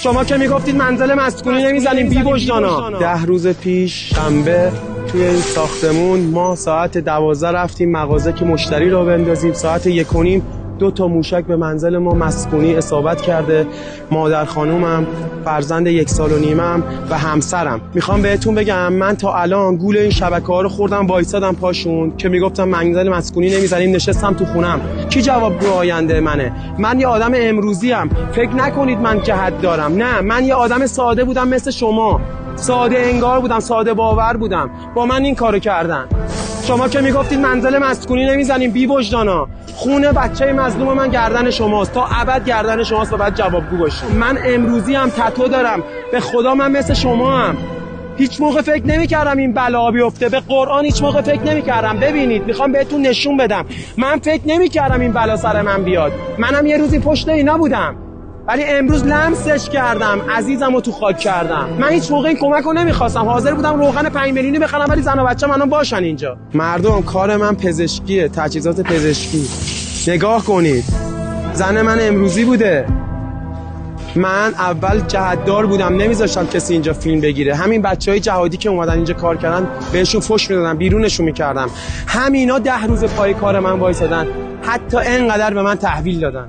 شما که میگفتید منزل مسکونی نمیزنیم بی وجدانا. 10 روز پیش شنبه توی ساختمون ما ساعت 12 رفتیم مغازه که مشتری رو بندازیم. ساعت 1:30 2 تا موشک به منزل ما مسکونی اصابت کرده. مادر خانومم، فرزند 1 سال و نیمم و همسرم. میخوام بهتون بگم من تا الان گول این شبکه‌ها رو خوردم، وایسادم پاشون که میگفتم منزل مسکونی نمیزنیم، نشستم تو خونم. کی جوابگو آینده منه؟ من یه آدم امروزی ام. فکر نکنید من جهت دارم. نه، من یه آدم ساده بودم مثل شما. ساده انگار بودم، ساده باور بودم. با من این کارو کردن. شما که میگفتید منزل مسکونی نمیزنیم بی وجدانا. خونه بچه مظلوم من گردن شماست، تا ابد گردن شماست و بعد جوابگو باشید. من امروزی هم تتو دارم، به خدا من مثل شما هم. هیچ موقع فکر نمی‌کردم این بلا بیفته، به قرآن هیچ موقع فکر نمی‌کردم. ببینید میخوام بهتون نشون بدم، من فکر نمی‌کردم این بلا سر من بیاد. منم یه روزی پشت اینا بودم، ولی امروز لمسش کردم، عزیزمو تو خاک کردم. من هیچ موقع این کمکو نمیخواستم، حاضر بودم روغن 5 میلیونی بخرم ولی زن و بچه منو باشن اینجا. مردم کار من پزشکیه، تجهیزات پزشکی. نگاه کنید، زن من امروزی بوده. من اول جهتدار بودم، نمیذاشتم کسی اینجا فیلم بگیره. همین بچهای جهادی که اومدن اینجا کار کردن بهشون فحش میدادم، بیرونشون میکردم. همینا 10 روز پای کار من وایسادن، حتی اینقدر به من تحویل دادن.